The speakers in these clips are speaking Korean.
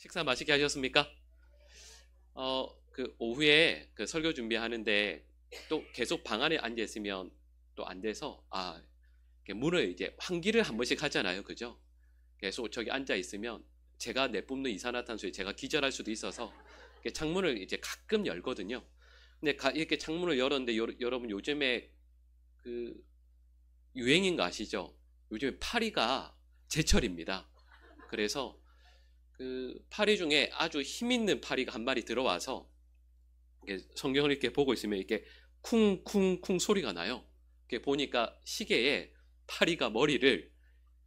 식사 맛있게 하셨습니까? 그 오후에 그 설교 준비하는데 또 계속 방 안에 앉아 있으면 또 안 돼서 이렇게 문을 이제 환기를 한 번씩 하잖아요, 그죠? 계속 저기 앉아 있으면 제가 내뿜는 이산화탄소에 제가 기절할 수도 있어서 이렇게 창문을 이제 가끔 열거든요. 근데 이렇게 창문을 열었는데 여러분 요즘에 그 유행인 거 아시죠? 요즘에 파리가 제철입니다. 그래서 그 파리 중에 아주 힘 있는 파리가 한 마리 들어와서 이렇게 성경을 이렇게 보고 있으면 이렇게 쿵쿵쿵 소리가 나요. 이렇게 보니까 시계에 파리가 머리를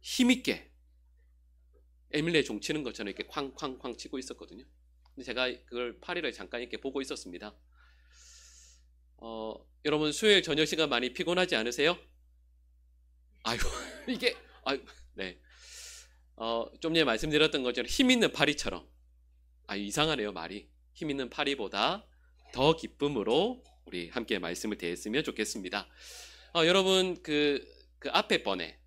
힘있게 에밀레 종 치는 것처럼 이렇게 쾅쾅쾅 치고 있었거든요. 근데 제가 그걸 파리를 잠깐 이렇게 보고 있었습니다. 여러분 수요일 저녁 시간 많이 피곤하지 않으세요? 아유 이게 네. 좀 전에 말씀드렸던 것처럼 힘 있는 파리처럼 이상하네요 말이. 힘 있는 파리보다 더 기쁨으로 우리 함께 말씀을 대했으면 좋겠습니다. 여러분 그 앞에 번에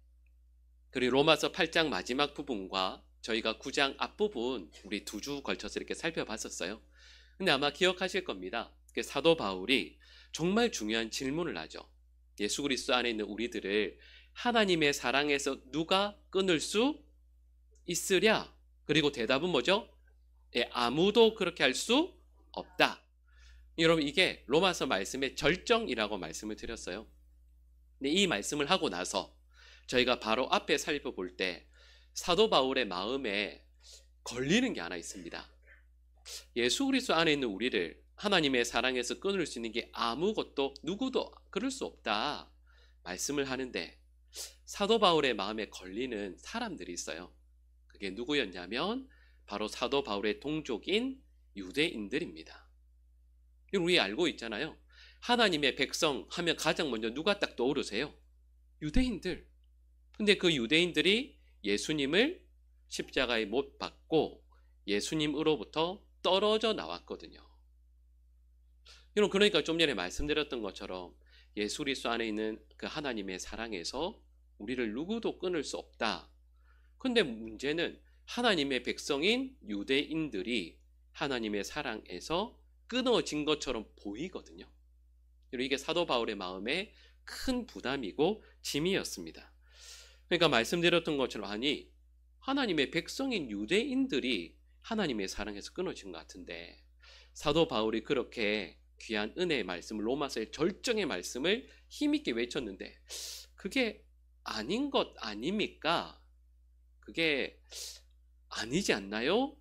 그리고 로마서 8장 마지막 부분과 저희가 9장 앞부분 우리 2주 걸쳐서 이렇게 살펴봤었어요. 근데 아마 기억하실 겁니다. 사도 바울이 정말 중요한 질문을 하죠. 예수 그리스도 안에 있는 우리들을 하나님의 사랑에서 누가 끊을 수 있으랴? 그리고 대답은 뭐죠? 아무도 그렇게 할 수 없다. 여러분 이게 로마서 말씀의 절정이라고 말씀을 드렸어요. 근데 이 말씀을 하고 나서 저희가 바로 앞에 살펴볼 때 사도 바울의 마음에 걸리는 게 하나 있습니다. 예수 그리스도 안에 있는 우리를 하나님의 사랑에서 끊을 수 있는 게 아무것도 누구도 그럴 수 없다 말씀을 하는데 사도 바울의 마음에 걸리는 사람들이 있어요. 그게 누구였냐면 바로 사도 바울의 동족인 유대인들입니다. 우리 알고 있잖아요. 하나님의 백성 하면 가장 먼저 누가 딱 떠오르세요? 유대인들. 근데 그 유대인들이 예수님을 십자가에 못 박고 예수님으로부터 떨어져 나왔거든요. 여러분 그러니까 좀 전에 말씀드렸던 것처럼 예수 그리스도 안에 있는 그 하나님의 사랑에서 우리를 누구도 끊을 수 없다. 근데 문제는 하나님의 백성인 유대인들이 하나님의 사랑에서 끊어진 것처럼 보이거든요. 이게 사도 바울의 마음에 큰 부담이고 짐이었습니다. 그러니까 말씀드렸던 것처럼 하나님의 백성인 유대인들이 하나님의 사랑에서 끊어진 것 같은데 사도 바울이 그렇게 귀한 은혜의 말씀을 로마서의 절정의 말씀을 힘있게 외쳤는데 그게 아닌 것 아닙니까? 그게 아니지 않나요?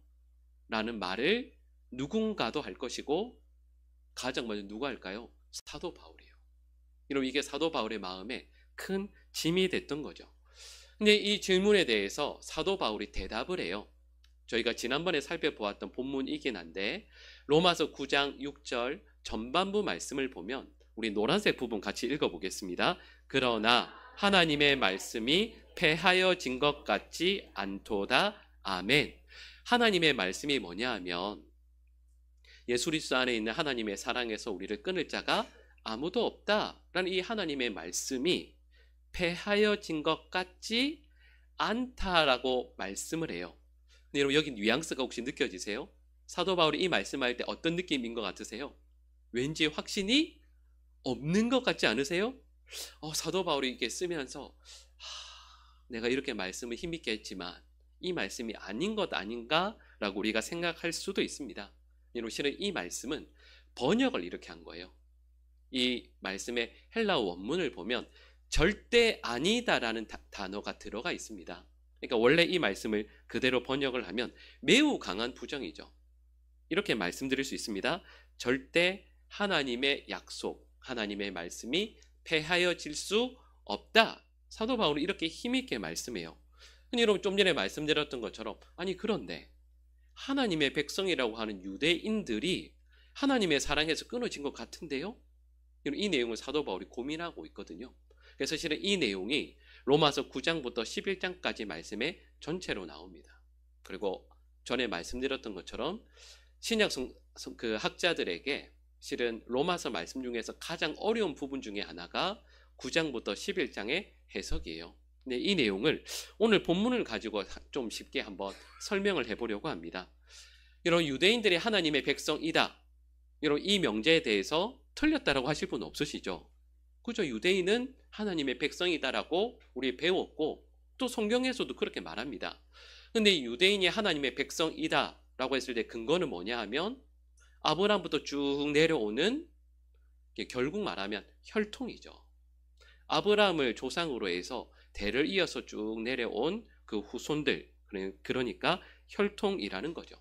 라는 말을 누군가도 할 것이고 가장 먼저 누가 할까요? 사도 바울이에요. 여러분 이게 사도 바울의 마음에 큰 짐이 됐던 거죠. 근데 이 질문에 대해서 사도 바울이 대답을 해요. 저희가 지난번에 살펴보았던 본문이긴 한데 로마서 9장 6절 전반부 말씀을 보면 우리 노란색 부분 같이 읽어보겠습니다. 그러나 하나님의 말씀이 패하여진 것 같지 않도다. 아멘. 하나님의 말씀이 뭐냐 하면 예수 그리스도 안에 있는 하나님의 사랑에서 우리를 끊을 자가 아무도 없다라는 이 하나님의 말씀이 패하여진 것 같지 않다라고 말씀을 해요. 근데 여러분 여기 뉘앙스가 혹시 느껴지세요? 사도 바울이 이 말씀할 때 어떤 느낌인 것 같으세요? 왠지 확신이 없는 것 같지 않으세요? 사도 바울이 이렇게 쓰면서 내가 이렇게 말씀을 힘있게 했지만 이 말씀이 아닌 것 아닌가라고 우리가 생각할 수도 있습니다. 여러분 실은 이 말씀은 번역을 이렇게 한 거예요. 이 말씀의 헬라어 원문을 보면 절대 아니다라는 단어가 들어가 있습니다. 그러니까 원래 이 말씀을 그대로 번역을 하면 매우 강한 부정이죠. 이렇게 말씀드릴 수 있습니다. 절대 하나님의 약속, 하나님의 말씀이 패하여질 수 없다. 사도 바울은 이렇게 힘있게 말씀해요. 근데 여러분 좀 전에 말씀드렸던 것처럼 그런데 하나님의 백성이라고 하는 유대인들이 하나님의 사랑에서 끊어진 것 같은데요? 이 내용을 사도 바울이 고민하고 있거든요. 그래서 실은 이 내용이 로마서 9장부터 11장까지 말씀에 전체로 나옵니다. 그리고 전에 말씀드렸던 것처럼 신약 그 학자들에게 실은 로마서 말씀 중에서 가장 어려운 부분 중에 하나가 9장부터 11장의 해석이에요. 근데 이 내용을 오늘 본문을 가지고 좀 쉽게 한번 설명을 해보려고 합니다. 이런 유대인들이 하나님의 백성이다, 이런 이 명제에 대해서 틀렸다라고 하실 분 없으시죠? 그죠? 유대인은 하나님의 백성이다라고 우리 배웠고 또 성경에서도 그렇게 말합니다. 근데 유대인이 하나님의 백성이다라고 했을 때 근거는 뭐냐 하면 아브라함부터 쭉 내려오는, 결국 말하면 혈통이죠. 아브라함을 조상으로 해서 대를 이어서 쭉 내려온 그 후손들, 그러니까 혈통이라는 거죠.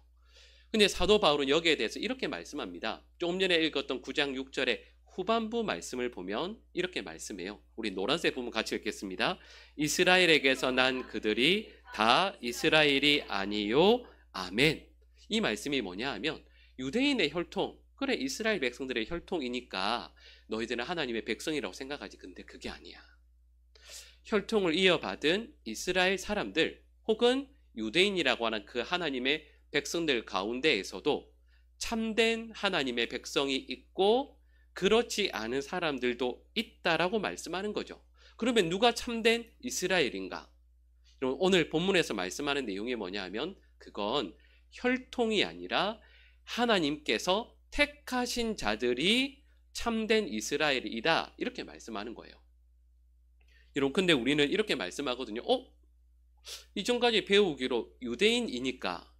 근데 사도 바울은 여기에 대해서 이렇게 말씀합니다. 조금 전에 읽었던 9장 6절의 후반부 말씀을 보면 이렇게 말씀해요. 우리 노란색 부분 같이 읽겠습니다. 이스라엘에게서 난 그들이 다 이스라엘이 아니요 아멘. 이 말씀이 뭐냐 하면 유대인의 혈통, 그래 이스라엘 백성들의 혈통이니까 너희들은 하나님의 백성이라고 생각하지. 근데 그게 아니야. 혈통을 이어받은 이스라엘 사람들 혹은 유대인이라고 하는 그 하나님의 백성들 가운데에서도 참된 하나님의 백성이 있고 그렇지 않은 사람들도 있다라고 말씀하는 거죠. 그러면 누가 참된 이스라엘인가? 오늘 본문에서 말씀하는 내용이 뭐냐 하면 그건 혈통이 아니라 하나님께서 택하신 자들이 참된 이스라엘이다, 이렇게 말씀하는 거예요. 여러분, 근데 우리는 이렇게 말씀하거든요. 이전까지 배우기로 유대인이니까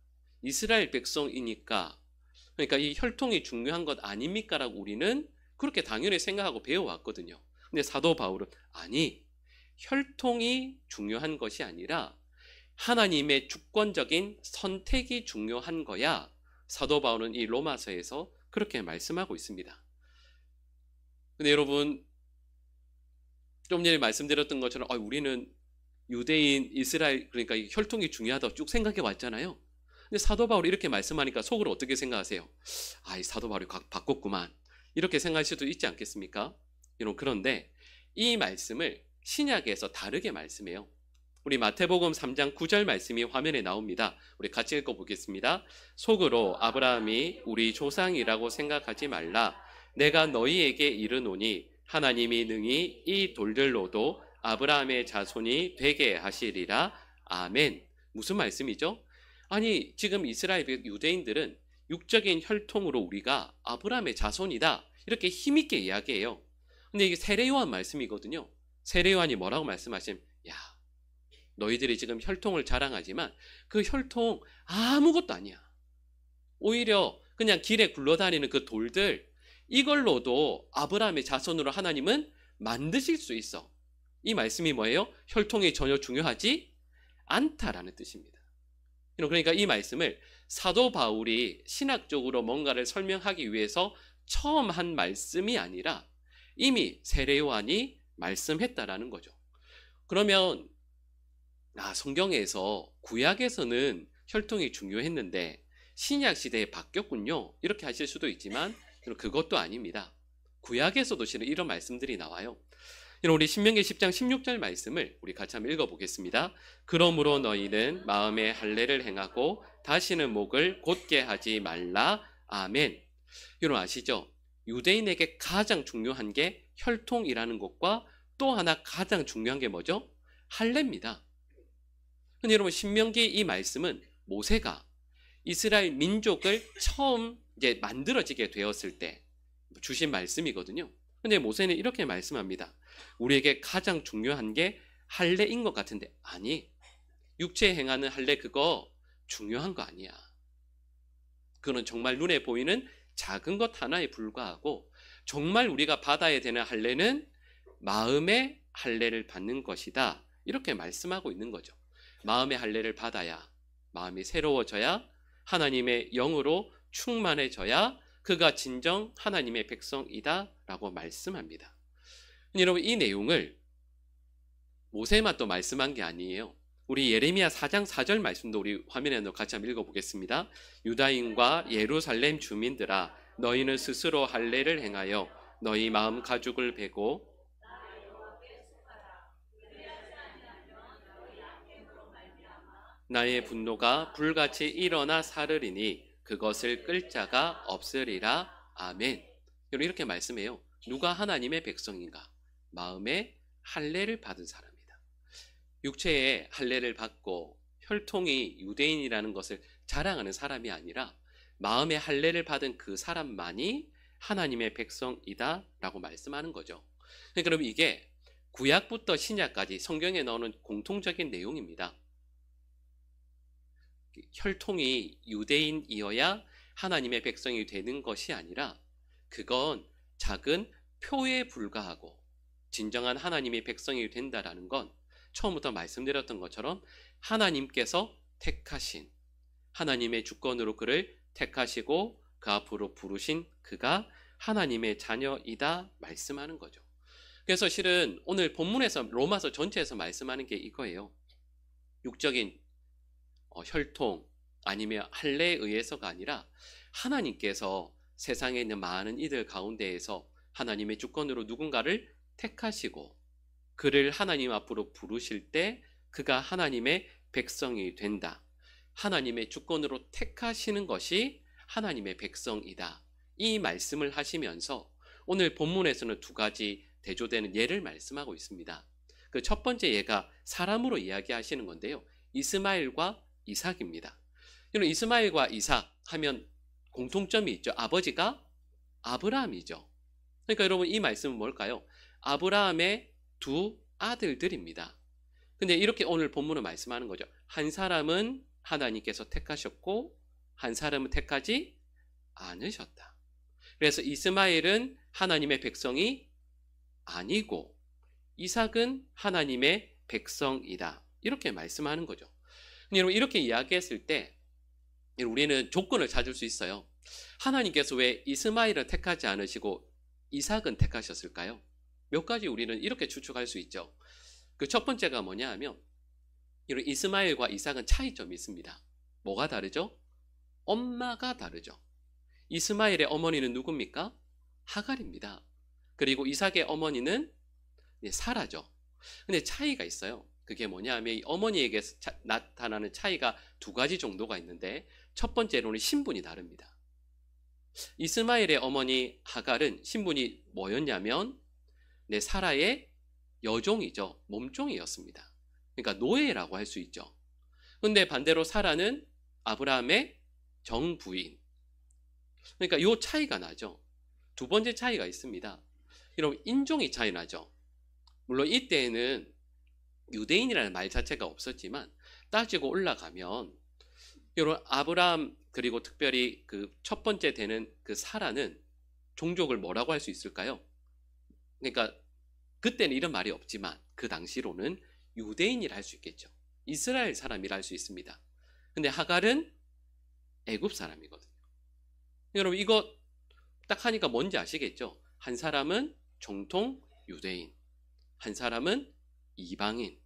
이스라엘 백성이니까 그러니까 이 혈통이 중요한 것 아닙니까? 라고 우리는 그렇게 당연히 생각하고 배워왔거든요. 근데 사도 바울은 아니, 혈통이 중요한 것이 아니라 하나님의 주권적인 선택이 중요한 거야. 사도 바울은 이 로마서에서 그렇게 말씀하고 있습니다. 근데 여러분, 좀 전에 말씀드렸던 것처럼 우리는 유대인, 이스라엘, 그러니까 이 혈통이 중요하다고 쭉 생각해 왔잖아요. 근데 사도 바울이 이렇게 말씀하니까 속으로 어떻게 생각하세요? 이 사도 바울이 바꿨구만, 이렇게 생각할 수도 있지 않겠습니까? 여러분, 그런데 이 말씀을 신약에서 다르게 말씀해요. 우리 마태복음 3장 9절 말씀이 화면에 나옵니다. 우리 같이 읽어보겠습니다. 속으로 아브라함이 우리 조상이라고 생각하지 말라. 내가 너희에게 이르노니 하나님이 능히 이 돌들로도 아브라함의 자손이 되게 하시리라. 아멘. 무슨 말씀이죠? 아니, 지금 이스라엘 유대인들은 육적인 혈통으로 우리가 아브라함의 자손이다, 이렇게 힘있게 이야기해요. 근데 이게 세례요한 말씀이거든요. 세례요한이 뭐라고 말씀하시면, 야, 너희들이 지금 혈통을 자랑하지만 그 혈통 아무것도 아니야. 오히려 그냥 길에 굴러다니는 그 돌들, 이걸로도 아브라함의 자손으로 하나님은 만드실 수 있어. 이 말씀이 뭐예요? 혈통이 전혀 중요하지 않다라는 뜻입니다. 그러니까 이 말씀을 사도 바울이 신학적으로 뭔가를 설명하기 위해서 처음 한 말씀이 아니라 이미 세례 요한이 말씀했다라는 거죠. 그러면 성경에서, 구약에서는 혈통이 중요했는데 신약 시대에 바뀌었군요, 이렇게 하실 수도 있지만 그것도 아닙니다. 구약에서도 실은 이런 말씀들이 나와요. 우리 신명기 10장 16절 말씀을 우리 같이 한번 읽어보겠습니다. 그러므로 너희는 마음에 할례를 행하고 다시는 목을 곧게 하지 말라. 아멘. 여러분 아시죠? 유대인에게 가장 중요한 게 혈통이라는 것과 또 하나 가장 중요한 게 뭐죠? 할례입니다. 근데 여러분, 신명기 이 말씀은 모세가 이스라엘 민족을 처음 이제 만들어지게 되었을 때 주신 말씀이거든요. 근데 모세는 이렇게 말씀합니다. 우리에게 가장 중요한 게 할례인 것 같은데, 아니, 육체에 행하는 할례 그거 중요한 거 아니야. 그건 정말 눈에 보이는 작은 것 하나에 불과하고 정말 우리가 받아야 되는 할례는 마음의 할례를 받는 것이다, 이렇게 말씀하고 있는 거죠. 마음의 할례를 받아야 마음이 새로워져야 하나님의 영으로 충만해져야 그가 진정 하나님의 백성이다 라고 말씀합니다. 여러분, 이 내용을 모세만 또 말씀한 게 아니에요. 우리 예레미야 4장 4절 말씀도 우리 화면에 같이 한번 읽어보겠습니다. 유다인과 예루살렘 주민들아, 너희는 스스로 할례를 행하여 너희 마음 가죽을 베고 나의 분노가 불같이 일어나 사르리니 그것을 끌 자가 없으리라. 아멘. 이렇게 말씀해요. 누가 하나님의 백성인가? 마음에 할례를 받은 사람이다. 육체의 할례를 받고 혈통이 유대인이라는 것을 자랑하는 사람이 아니라 마음의 할례를 받은 그 사람만이 하나님의 백성이다 라고 말씀하는 거죠. 그럼 이게 구약부터 신약까지 성경에 나오는 공통적인 내용입니다. 혈통이 유대인이어야 하나님의 백성이 되는 것이 아니라 그건 작은 표에 불과하고 진정한 하나님의 백성이 된다라는 건 처음부터 말씀드렸던 것처럼 하나님께서 택하신 하나님의 주권으로 그를 택하시고 그 앞으로 부르신 그가 하나님의 자녀이다 말씀하는 거죠. 그래서 실은 오늘 본문에서 로마서 전체에서 말씀하는 게 이거예요. 육적인 혈통 아니면 할례에 의해서가 아니라 하나님께서 세상에 있는 많은 이들 가운데에서 하나님의 주권으로 누군가를 택하시고 그를 하나님 앞으로 부르실 때 그가 하나님의 백성이 된다. 하나님의 주권으로 택하시는 것이 하나님의 백성이다. 이 말씀을 하시면서 오늘 본문에서는 두 가지 대조되는 예를 말씀하고 있습니다. 그 첫 번째 예가 사람으로 이야기하시는 건데요. 이스마엘과 이삭입니다. 이스마엘과 이삭 하면 공통점이 있죠. 아버지가 아브라함이죠. 그러니까 여러분 이 말씀은 뭘까요? 아브라함의 두 아들들입니다. 근데 이렇게 오늘 본문은 말씀하는 거죠. 한 사람은 하나님께서 택하셨고 한 사람은 택하지 않으셨다. 그래서 이스마엘은 하나님의 백성이 아니고 이삭은 하나님의 백성이다. 이렇게 말씀하는 거죠. 여러분 이렇게 이야기했을 때 우리는 조건을 찾을 수 있어요. 하나님께서 왜 이스마엘을 택하지 않으시고 이삭은 택하셨을까요? 몇 가지 우리는 이렇게 추측할 수 있죠. 그 첫 번째가 뭐냐 하면 이스마엘과 이삭은 차이점이 있습니다. 뭐가 다르죠? 엄마가 다르죠. 이스마엘의 어머니는 누굽니까? 하갈입니다. 그리고 이삭의 어머니는 사라죠. 근데 차이가 있어요. 그게 뭐냐 하면 이 어머니에게 나타나는 차이가 두 가지 정도가 있는데 첫 번째로는 신분이 다릅니다. 이스마엘의 어머니 하갈은 신분이 뭐였냐면 사라의 여종이죠. 몸종이었습니다. 그러니까 노예라고 할 수 있죠. 근데 반대로 사라는 아브라함의 정부인. 그러니까 이 차이가 나죠. 두 번째 차이가 있습니다. 이런 인종이 차이 나죠. 물론 이때에는 유대인이라는 말 자체가 없었지만 따지고 올라가면 이런 아브라함 그리고 특별히 그 첫 번째 되는 그 사라는 종족을 뭐라고 할 수 있을까요? 그러니까 그때는 이런 말이 없지만 그 당시로는 유대인이라 할 수 있겠죠. 이스라엘 사람이라 할 수 있습니다. 근데 하갈은 애굽 사람이거든요. 여러분 이거 딱 하니까 뭔지 아시겠죠? 한 사람은 정통 유대인, 한 사람은 이방인.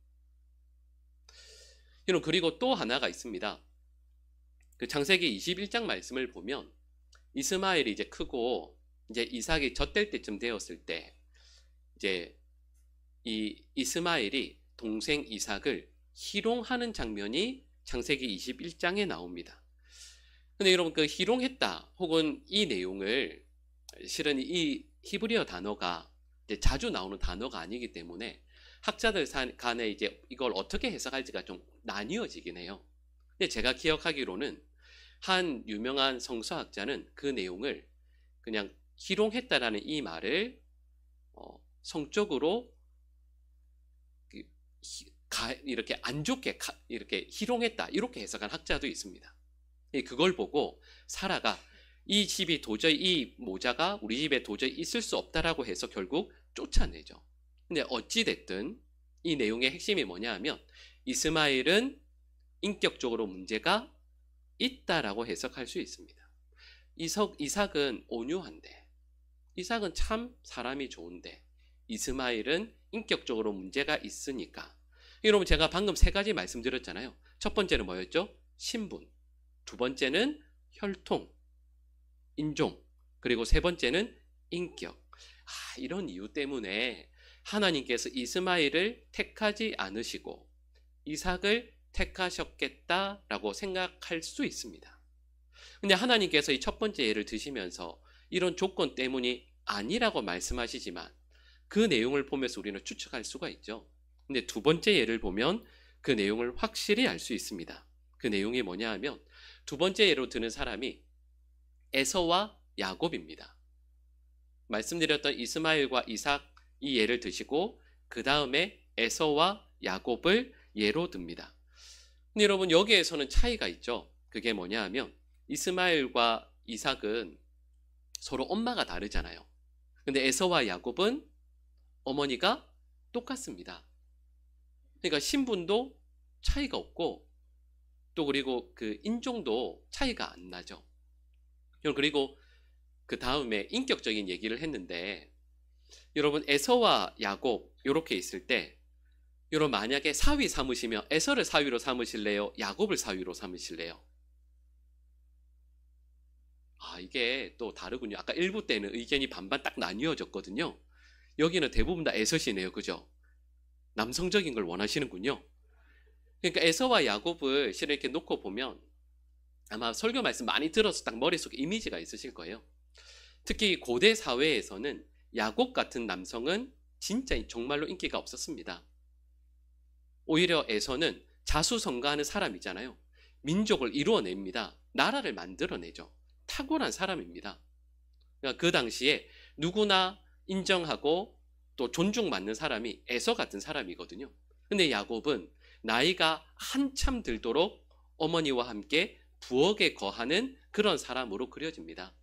여러분 그리고 또 하나가 있습니다. 그 창세기 21장 말씀을 보면 이스마엘이 이제 크고 이제 이삭이 젖될 때쯤 되었을 때 이제 이 이스마엘이 동생 이삭을 희롱하는 장면이 창세기 21장에 나옵니다. 근데 여러분 그 희롱했다 혹은 이 내용을 실은 이 히브리어 단어가 이제 자주 나오는 단어가 아니기 때문에 학자들 간에 이제 이걸 어떻게 해석할지가 좀 나뉘어지긴 해요. 근데 제가 기억하기로는 한 유명한 성서학자는 그 내용을 그냥 희롱했다라는 이 말을 성적으로 이렇게 안 좋게 이렇게 희롱했다 이렇게 해석한 학자도 있습니다. 그걸 보고 사라가 이 집이 도저히 이 모자가 우리 집에 도저히 있을 수 없다라고 해서 결국 쫓아내죠. 근데 어찌됐든 이 내용의 핵심이 뭐냐 하면 이스마엘은 인격적으로 문제가 있다라고 해석할 수 있습니다. 이삭은 온유한데 이삭은 참 사람이 좋은데 이스마엘은 인격적으로 문제가 있으니까. 여러분 제가 방금 세 가지 말씀드렸잖아요. 첫 번째는 뭐였죠? 신분. 두 번째는 혈통, 인종. 그리고 세 번째는 인격. 이런 이유 때문에 하나님께서 이스마엘을 택하지 않으시고 이삭을 택하셨겠다라고 생각할 수 있습니다. 근데 하나님께서 이 첫 번째 예를 드시면서 이런 조건 때문이 아니라고 말씀하시지만 그 내용을 보면서 우리는 추측할 수가 있죠. 근데 두 번째 예를 보면 그 내용을 확실히 알 수 있습니다. 그 내용이 뭐냐 하면 두 번째 예로 드는 사람이 에서와 야곱입니다. 말씀드렸던 이스마엘과 이삭 이 예를 드시고 그 다음에 에서와 야곱을 예로 듭니다. 근데 여러분 여기에서는 차이가 있죠. 그게 뭐냐 하면 이스마엘과 이삭은 서로 엄마가 다르잖아요. 근데 에서와 야곱은 어머니가 똑같습니다. 그러니까 신분도 차이가 없고 또 그리고 그 인종도 차이가 안 나죠. 그리고 그 다음에 인격적인 얘기를 했는데 여러분 에서와 야곱 이렇게 있을 때 여러분 만약에 사위 삼으시면 에서를 사위로 삼으실래요? 야곱을 사위로 삼으실래요? 이게 또 다르군요. 아까 1부 때는 의견이 반반 딱 나뉘어졌거든요. 여기는 대부분 다 에서시네요. 그죠? 남성적인 걸 원하시는군요. 그러니까 에서와 야곱을 실은 이렇게 놓고 보면 아마 설교 말씀 많이 들어서 딱 머릿속에 이미지가 있으실 거예요. 특히 고대 사회에서는 야곱 같은 남성은 진짜 정말로 인기가 없었습니다. 오히려 에서는 자수성가하는 사람이잖아요. 민족을 이루어냅니다. 나라를 만들어내죠. 탁월한 사람입니다. 그러니까 그 당시에 누구나 인정하고 또 존중받는 사람이 에서 같은 사람이거든요. 근데 야곱은 나이가 한참 들도록 어머니와 함께 부엌에 거하는 그런 사람으로 그려집니다.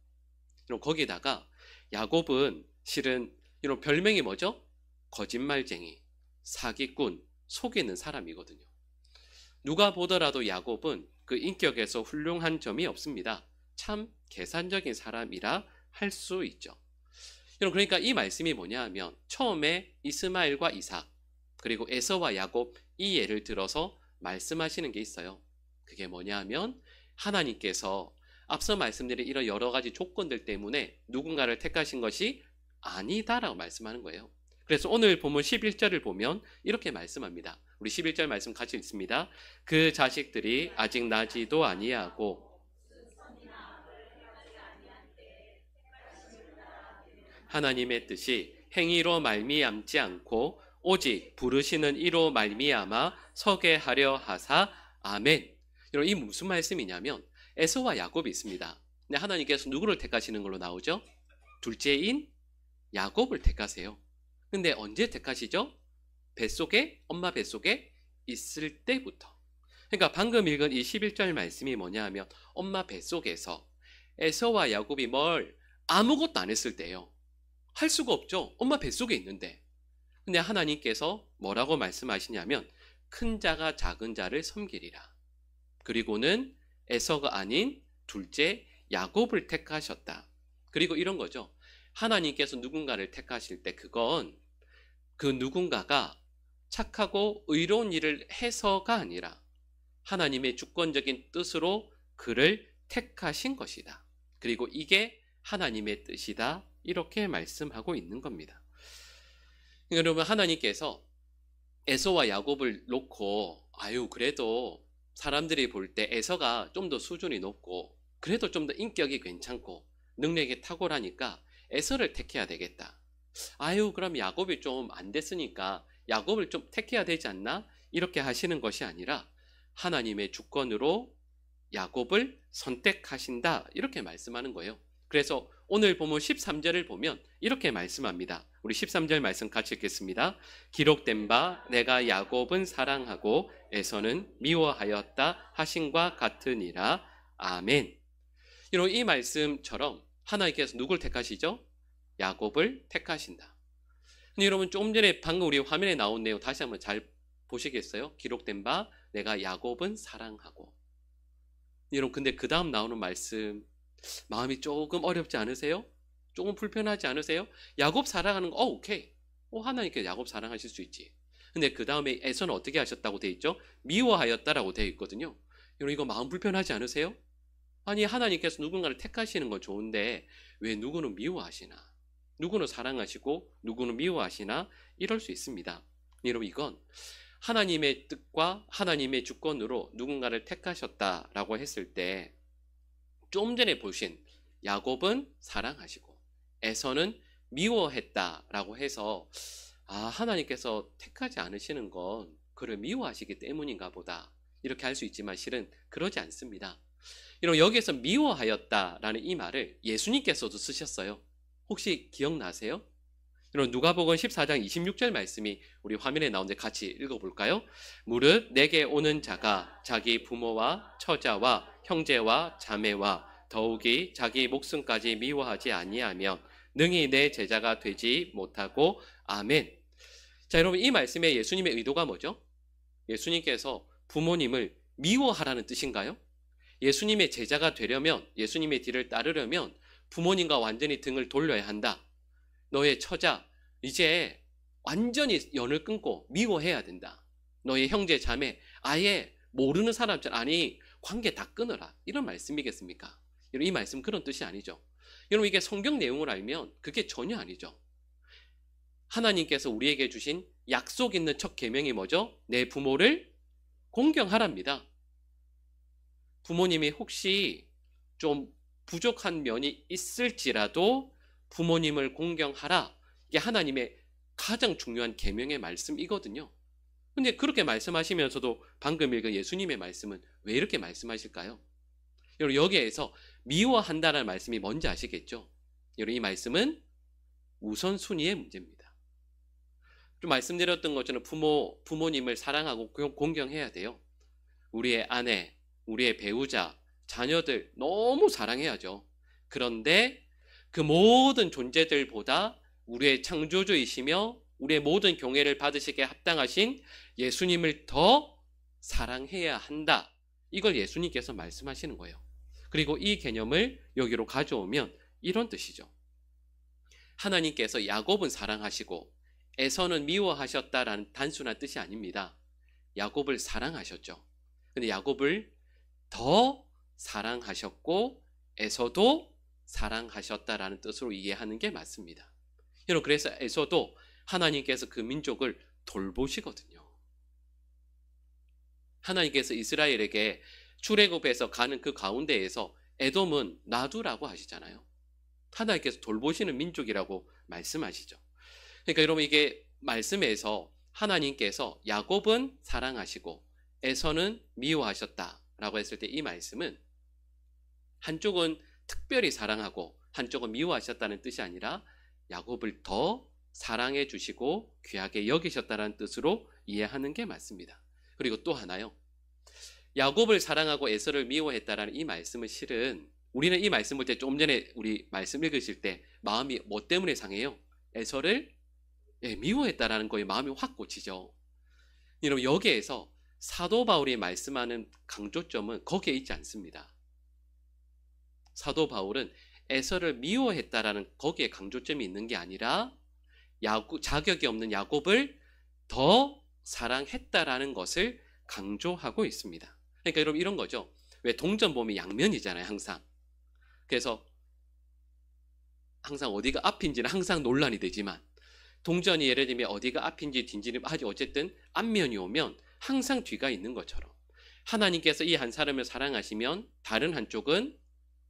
그럼 거기다가 야곱은 실은 이런 별명이 뭐죠? 거짓말쟁이, 사기꾼, 속이는 사람이거든요. 누가 보더라도 야곱은 그 인격에서 훌륭한 점이 없습니다. 참 계산적인 사람이라 할 수 있죠. 그러니까 이 말씀이 뭐냐 하면 처음에 이스마엘과 이삭 그리고 에서와 야곱 이 예를 들어서 말씀하시는 게 있어요. 그게 뭐냐 하면 하나님께서 앞서 말씀드린 이런 여러 가지 조건들 때문에 누군가를 택하신 것이 아니다라고 말씀하는 거예요. 그래서 오늘 본문 11절을 보면 이렇게 말씀합니다. 우리 11절 말씀 같이 읽습니다. 그 자식들이 아직 나지도 아니하고 하나님의 뜻이 행위로 말미암지 않고 오직 부르시는 이로 말미암아 서게 하려 하사 아멘. 이 무슨 말씀이냐면 에서와 야곱이 있습니다. 근데 하나님께서 누구를 택하시는 걸로 나오죠? 둘째인 야곱을 택하세요. 근데 언제 택하시죠? 엄마 뱃속에 있을 때부터. 그러니까 방금 읽은 이 11절 말씀이 뭐냐 하면 엄마 뱃속에서 에서와 야곱이 뭘 아무것도 안 했을 때예요. 할 수가 없죠. 엄마 뱃속에 있는데. 근데 하나님께서 뭐라고 말씀하시냐면 큰 자가 작은 자를 섬기리라. 그리고는 에서가 아닌 둘째 야곱을 택하셨다. 그리고 이런 거죠. 하나님께서 누군가를 택하실 때 그건 그 누군가가 착하고 의로운 일을 해서가 아니라 하나님의 주권적인 뜻으로 그를 택하신 것이다. 그리고 이게 하나님의 뜻이다. 이렇게 말씀하고 있는 겁니다. 여러분 하나님께서 에서와 야곱을 놓고 그래도 사람들이 볼 때 에서가 좀 더 수준이 높고 그래도 좀 더 인격이 괜찮고 능력이 탁월하니까 에서를 택해야 되겠다. 그럼 야곱이 좀 안 됐으니까 야곱을 좀 택해야 되지 않나? 이렇게 하시는 것이 아니라 하나님의 주권으로 야곱을 선택하신다. 이렇게 말씀하는 거예요. 그래서 오늘 본문 13절을 보면 이렇게 말씀합니다. 우리 13절 말씀 같이 읽겠습니다. 기록된 바 내가 야곱은 사랑하고 에서는 미워하였다 하신과 같으니라. 아멘. 이 말씀처럼 하나님께서 누굴 택하시죠? 야곱을 택하신다. 근데 여러분 조금 전에 방금 우리 화면에 나온 내용 다시 한번 잘 보시겠어요? 기록된 바 내가 야곱은 사랑하고. 여러분 근데 그 다음 나오는 말씀 마음이 조금 어렵지 않으세요? 조금 불편하지 않으세요? 야곱 사랑하는 거 오케이. 하나님께서 야곱 사랑하실 수 있지. 근데 그 다음에 에서는 어떻게 하셨다고 돼 있죠? 미워하였다라고 돼 있거든요. 여러분 이거 마음 불편하지 않으세요? 아니 하나님께서 누군가를 택하시는 건 좋은데 왜 누구는 미워하시나? 누구는 사랑하시고 누구는 미워하시나? 이럴 수 있습니다. 여러분 이건 하나님의 뜻과 하나님의 주권으로 누군가를 택하셨다라고 했을 때 좀 전에 보신 야곱은 사랑하시고 에서는 미워했다라고 해서 하나님께서 택하지 않으시는 건 그를 미워하시기 때문인가 보다 이렇게 할 수 있지만 실은 그러지 않습니다. 여러분 여기에서 미워하였다라는 이 말을 예수님께서도 쓰셨어요. 혹시 기억나세요? 여러분 누가복음 14장 26절 말씀이 우리 화면에 나오는데 같이 읽어볼까요? 무릇 내게 오는 자가 자기 부모와 처자와 형제와 자매와 더욱이 자기 목숨까지 미워하지 아니하면 능히 내 제자가 되지 못하고 아멘. 자, 여러분 이 말씀에 예수님의 의도가 뭐죠? 예수님께서 부모님을 미워하라는 뜻인가요? 예수님의 제자가 되려면, 예수님의 뒤를 따르려면 부모님과 완전히 등을 돌려야 한다. 너의 처자 이제 완전히 연을 끊고 미워해야 된다. 너의 형제 자매 아예 모르는 사람처럼 아니 관계 다 끊어라. 이런 말씀이겠습니까? 이 말씀 그런 뜻이 아니죠. 여러분 이게 성경 내용을 알면 그게 전혀 아니죠. 하나님께서 우리에게 주신 약속 있는 첫 계명이 뭐죠? 내 부모를 공경하랍니다. 부모님이 혹시 좀 부족한 면이 있을지라도 부모님을 공경하라. 이게 하나님의 가장 중요한 계명의 말씀이거든요. 근데 그렇게 말씀하시면서도 방금 읽은 예수님의 말씀은 왜 이렇게 말씀하실까요? 여러분 여기에서 미워한다는 말씀이 뭔지 아시겠죠? 여러분 이 말씀은 우선순위의 문제입니다. 좀 말씀드렸던 것처럼 부모님을 사랑하고 공경해야 돼요. 우리의 아내, 우리의 배우자, 자녀들 너무 사랑해야죠. 그런데 그 모든 존재들보다 우리의 창조주이시며 우리의 모든 경애를 받으시기에 합당하신 예수님을 더 사랑해야 한다. 이걸 예수님께서 말씀하시는 거예요. 그리고 이 개념을 여기로 가져오면 이런 뜻이죠. 하나님께서 야곱은 사랑하시고 에서는 미워하셨다라는 단순한 뜻이 아닙니다. 야곱을 사랑하셨죠. 근데 야곱을 더 사랑하셨고 에서도 사랑하셨다라는 뜻으로 이해하는 게 맞습니다. 여러분 그래서 에서도 하나님께서 그 민족을 돌보시거든요. 하나님께서 이스라엘에게 출애굽에서 가는 그 가운데에서 에돔은 놔두라고 하시잖아요. 하나님께서 돌보시는 민족이라고 말씀하시죠. 그러니까 여러분 이게 말씀에서 하나님께서 야곱은 사랑하시고 에서는 미워하셨다라고 했을 때 이 말씀은 한쪽은 특별히 사랑하고 한쪽은 미워하셨다는 뜻이 아니라 야곱을 더 사랑해 주시고 귀하게 여기셨다는 뜻으로 이해하는 게 맞습니다. 그리고 또 하나요. 야곱을 사랑하고 에서를 미워했다라는 이 말씀은 실은 우리는 이 말씀 볼 때 좀 전에 우리 말씀 읽으실 때 마음이 뭐 때문에 상해요? 에서를 미워했다라는 거에 마음이 확 꽂히죠. 여러분 여기에서 사도 바울이 말씀하는 강조점은 거기에 있지 않습니다. 사도 바울은 에서를 미워했다라는 거기에 강조점이 있는 게 아니라 자격이 없는 야곱을 더 사랑했다라는 것을 강조하고 있습니다. 그러니까 여러분 이런 거죠. 왜 동전 보면 양면이잖아요, 항상. 그래서 항상 어디가 앞인지는 항상 논란이 되지만 동전이 예를 들면 어디가 앞인지 뒤인지는 아주 어쨌든 앞면이 오면 항상 뒤가 있는 것처럼 하나님께서 이 한 사람을 사랑하시면 다른 한쪽은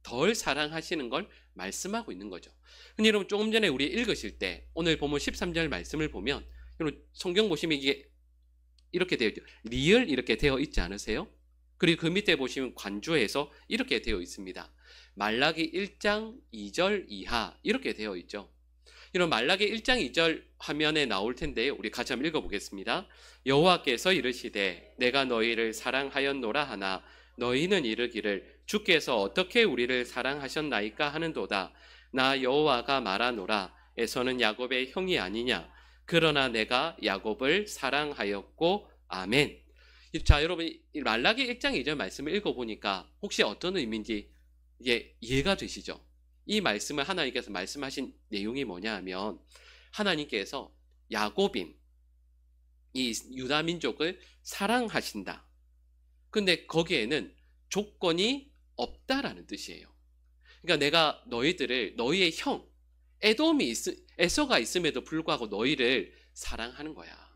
덜 사랑하시는 걸 말씀하고 있는 거죠. 근데 여러분 조금 전에 우리 읽으실 때 오늘 보면 13절 말씀을 보면 여러분 성경 보시면 이게 이렇게 되어 있죠. 리을 이렇게 되어 있지 않으세요? 그리고 그 밑에 보시면 관조에서 이렇게 되어 있습니다. 말라기 1장 2절 이하 이렇게 되어 있죠. 이런 말라기 1장 2절 화면에 나올 텐데요. 우리 같이 한번 읽어보겠습니다. 여호와께서 이르시되 내가 너희를 사랑하였노라 하나 너희는 이르기를 주께서 어떻게 우리를 사랑하셨나이까 하는도다. 나 여호와가 말하노라 에서는 야곱의 형이 아니냐. 그러나 내가 야곱을 사랑하였고 아멘. 자 여러분 말라기 1장 2절 말씀을 읽어보니까 혹시 어떤 의미인지 이게 이해가 되시죠? 이 말씀을 하나님께서 말씀하신 내용이 뭐냐 하면 하나님께서 야곱인 이 유다 민족을 사랑하신다. 근데 거기에는 조건이 없다라는 뜻이에요. 그러니까 내가 너희들을 너희의 형 에서가 있음에도 불구하고 너희를 사랑하는 거야.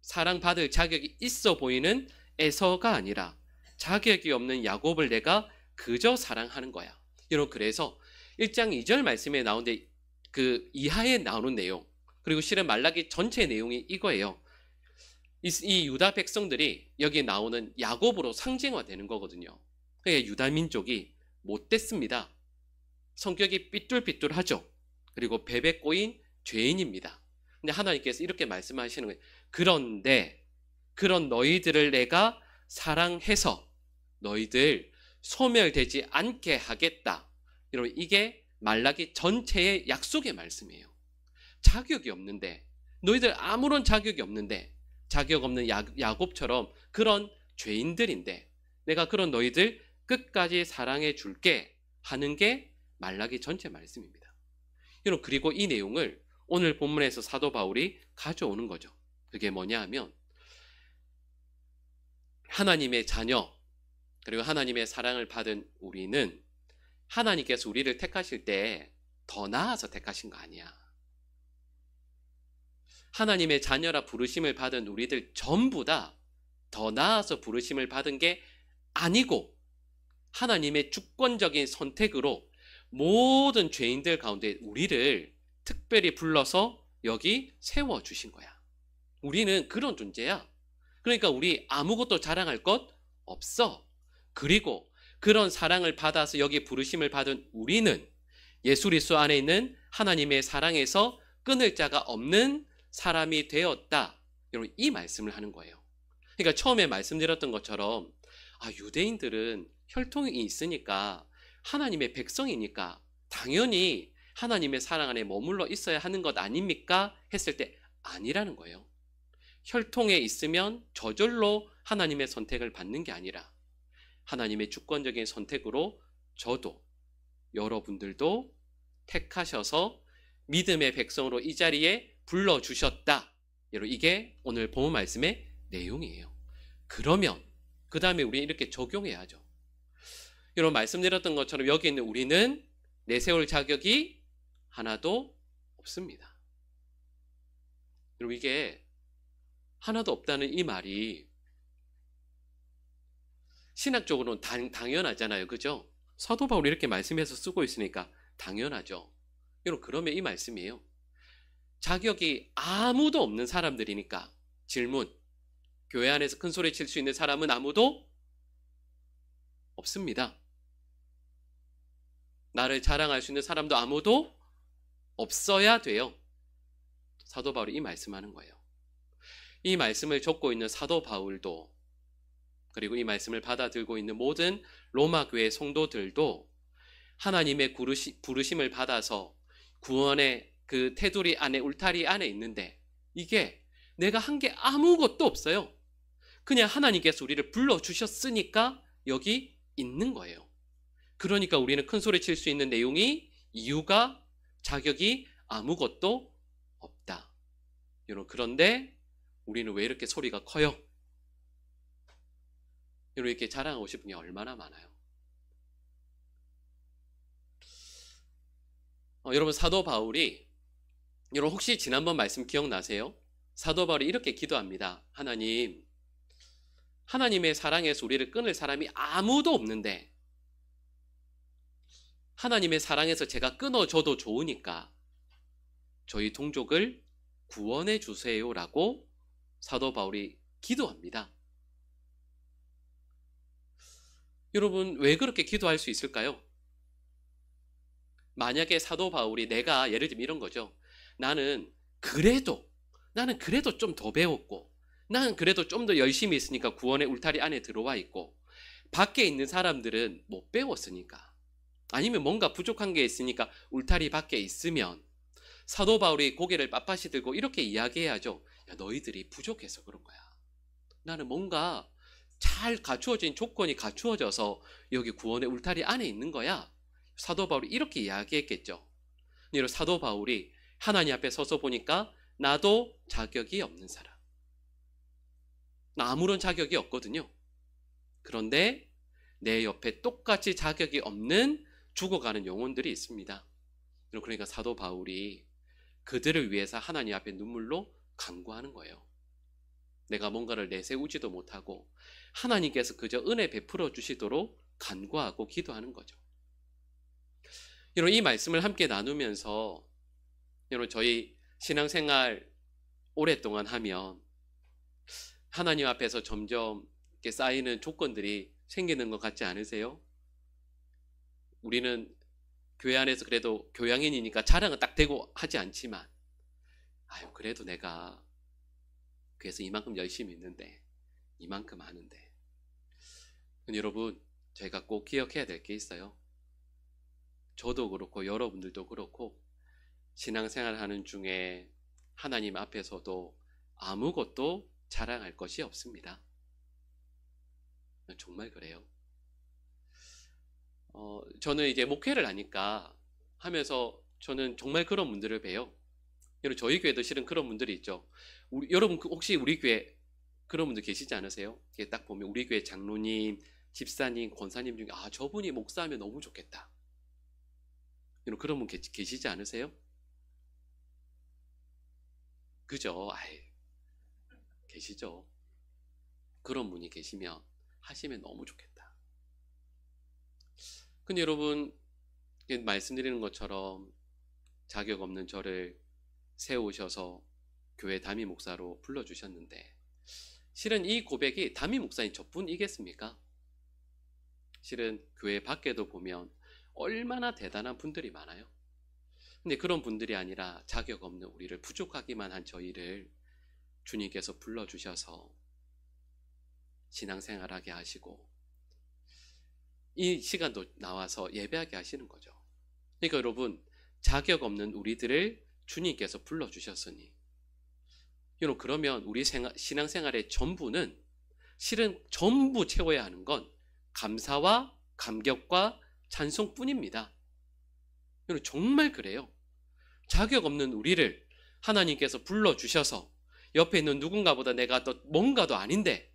사랑받을 자격이 있어 보이는 에서가 아니라 자격이 없는 야곱을 내가 그저 사랑하는 거야. 여러분 그래서 1장 2절 말씀에 나오는데 그 이하에 나오는 내용 그리고 실은 말라기 전체 내용이 이거예요. 이 유다 백성들이 여기 나오는 야곱으로 상징화되는 거거든요. 그러니까 유다 민족이 못됐습니다. 성격이 삐뚤삐뚤하죠. 그리고 베베 꼬인 죄인입니다. 근데 하나님께서 이렇게 말씀하시는 거예요. 그런데 그런 너희들을 내가 사랑해서 너희들 소멸되지 않게 하겠다. 여러분, 이게 말라기 전체의 약속의 말씀이에요. 자격이 없는데, 너희들 아무런 자격이 없는데, 자격 없는 야곱처럼 그런 죄인들인데 내가 그런 너희들 끝까지 사랑해 줄게 하는 게 말라기 전체 말씀입니다. 여러분, 그리고 이 내용을 오늘 본문에서 사도 바울이 가져오는 거죠. 그게 뭐냐 하면 하나님의 자녀, 그리고 하나님의 사랑을 받은 우리는 하나님께서 우리를 택하실 때 더 나아서 택하신 거 아니야. 하나님의 자녀라 부르심을 받은 우리들 전부 다 더 나아서 부르심을 받은 게 아니고 하나님의 주권적인 선택으로 모든 죄인들 가운데 우리를 특별히 불러서 여기 세워주신 거야. 우리는 그런 존재야. 그러니까 우리 아무것도 자랑할 것 없어. 그리고 그런 사랑을 받아서 여기 부르심을 받은 우리는 예수 그리스도 안에 있는 하나님의 사랑에서 끊을 자가 없는 사람이 되었다. 여러분, 이 말씀을 하는 거예요. 그러니까 처음에 말씀드렸던 것처럼 유대인들은 혈통이 있으니까 하나님의 백성이니까 당연히 하나님의 사랑 안에 머물러 있어야 하는 것 아닙니까? 했을 때 아니라는 거예요. 혈통에 있으면 저절로 하나님의 선택을 받는 게 아니라 하나님의 주권적인 선택으로 저도 여러분들도 택하셔서 믿음의 백성으로 이 자리에 불러주셨다. 여러분, 이게 오늘 본문 말씀의 내용이에요. 그러면 그 다음에 우리는 이렇게 적용해야죠. 여러분, 말씀드렸던 것처럼 여기 있는 우리는 내세울 자격이 하나도 없습니다. 여러분, 이게 하나도 없다는 이 말이 신학적으로는 당연하잖아요. 그죠? 사도 바울이 이렇게 말씀해서 쓰고 있으니까 당연하죠. 여러분, 그러면 이 말씀이에요. 자격이 아무도 없는 사람들이니까 질문, 교회 안에서 큰 소리 칠 수 있는 사람은 아무도 없습니다. 나를 자랑할 수 있는 사람도 아무도 없어야 돼요. 사도 바울이 이 말씀하는 거예요. 이 말씀을 적고 있는 사도 바울도, 그리고 이 말씀을 받아들고 있는 모든 로마 교회 성도들도 하나님의 부르심을 받아서 구원의 그 테두리 안에, 울타리 안에 있는데 이게 내가 한 게 아무것도 없어요. 그냥 하나님께서 우리를 불러주셨으니까 여기 있는 거예요. 그러니까 우리는 큰 소리 칠 수 있는 내용이, 이유가, 자격이 아무것도 없다. 여러분, 그런데 우리는 왜 이렇게 소리가 커요? 여러분, 이렇게 자랑하고 싶은 게 얼마나 많아요. 여러분, 사도 바울이, 여러분 혹시 지난번 말씀 기억나세요? 사도 바울이 이렇게 기도합니다. 하나님의 사랑에서 우리를 끊을 사람이 아무도 없는데 하나님의 사랑에서 제가 끊어줘도 좋으니까 저희 동족을 구원해 주세요라고 사도 바울이 기도합니다. 여러분, 왜 그렇게 기도할 수 있을까요? 만약에 사도 바울이, 내가 예를 들면 이런 거죠. 나는 그래도 좀 더 배웠고, 나는 그래도 좀 더 열심히 있으니까 구원의 울타리 안에 들어와 있고, 밖에 있는 사람들은 못 배웠으니까, 아니면 뭔가 부족한 게 있으니까 울타리 밖에 있으면 사도 바울이 고개를 빳빳이 들고 이렇게 이야기해야죠. 야, 너희들이 부족해서 그런 거야. 나는 뭔가 잘 갖추어진 조건이 갖추어져서 여기 구원의 울타리 안에 있는 거야. 사도 바울이 이렇게 이야기했겠죠. 이런 사도 바울이 하나님 앞에 서서 보니까 나도 자격이 없는 사람, 나 아무런 자격이 없거든요. 그런데 내 옆에 똑같이 자격이 없는 죽어가는 영혼들이 있습니다. 그러니까 사도 바울이 그들을 위해서 하나님 앞에 눈물로 간구하는 거예요. 내가 뭔가를 내세우지도 못하고 하나님께서 그저 은혜 베풀어 주시도록 간구하고 기도하는 거죠. 여러분, 이 말씀을 함께 나누면서 여러분, 저희 신앙생활 오랫동안 하면 하나님 앞에서 점점 이렇게 쌓이는 조건들이 생기는 것 같지 않으세요? 우리는 교회 안에서 그래도 교양인이니까 자랑은 딱 대고 하지 않지만, 아유, 그래도 내가 그래서 이만큼 열심히 있는데, 이만큼 하는데. 근데 여러분, 저희가 꼭 기억해야 될 게 있어요. 저도 그렇고 여러분들도 그렇고 신앙생활 하는 중에 하나님 앞에서도 아무것도 자랑할 것이 없습니다. 정말 그래요. 저는 이제 목회를 하면서 저는 정말 그런 분들을 봬요. 여러분, 저희 교회도 실은 그런 분들이 있죠. 여러분 혹시 우리 교회 그런 분들 계시지 않으세요? 이게 딱 보면 우리 교회 장로님, 집사님, 권사님 중에 저분이 목사하면 너무 좋겠다. 여러분 그런 분 계시지 않으세요? 그죠? 계시죠. 그런 분이 계시면 하시면 너무 좋겠다. 근데 여러분 말씀드리는 것처럼 자격 없는 저를 세우셔서 교회 담임 목사로 불러주셨는데 실은 이 고백이 담임 목사인 저뿐이겠습니까? 실은 교회 밖에도 보면 얼마나 대단한 분들이 많아요. 근데 그런 분들이 아니라 자격 없는 우리를 부족하기만 한 저희를 주님께서 불러주셔서 신앙생활하게 하시고 이 시간도 나와서 예배하게 하시는 거죠. 그러니까 여러분 자격 없는 우리들을 주님께서 불러주셨으니 여러분 그러면 우리 신앙생활의 전부는 실은 전부 채워야 하는 건 감사와 감격과 찬송뿐입니다. 여러분 정말 그래요. 자격 없는 우리를 하나님께서 불러주셔서 옆에 있는 누군가보다 내가 또 뭔가도 아닌데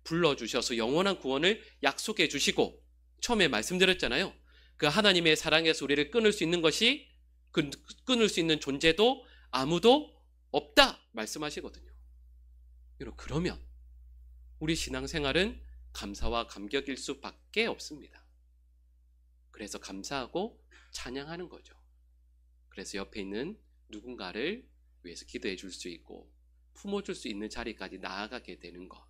불러주셔서 영원한 구원을 약속해 주시고 처음에 말씀드렸잖아요. 그 하나님의 사랑에서 우리를 끊을 수 있는 것이 끊을 수 있는 존재도 아무도 없다 말씀하시거든요. 여러분 그러면 우리 신앙생활은 감사와 감격일 수밖에 없습니다. 그래서 감사하고 찬양하는 거죠. 그래서 옆에 있는 누군가를 위해서 기도해 줄 수 있고 품어줄 수 있는 자리까지 나아가게 되는 것.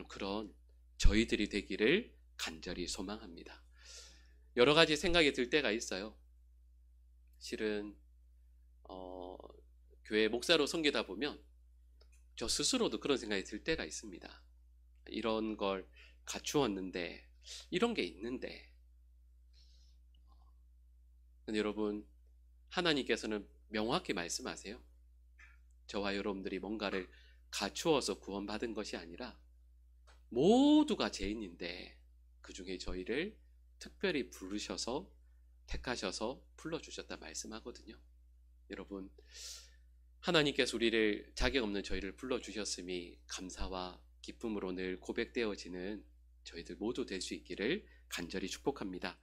그런 저희들이 되기를 간절히 소망합니다. 여러 가지 생각이 들 때가 있어요. 실은 교회 목사로 섬기다 보면 저 스스로도 그런 생각이 들 때가 있습니다. 이런 걸 갖추었는데 이런 게 있는데 근데 여러분 하나님께서는 명확히 말씀하세요. 저와 여러분들이 뭔가를 갖추어서 구원받은 것이 아니라 모두가 죄인인데 그 중에 저희를 특별히 부르셔서 택하셔서 불러주셨다 말씀하거든요. 여러분 하나님께서 우리를 자격 없는 저희를 불러주셨음이 감사와 기쁨으로 늘 고백되어지는 저희들 모두 될 수 있기를 간절히 축복합니다.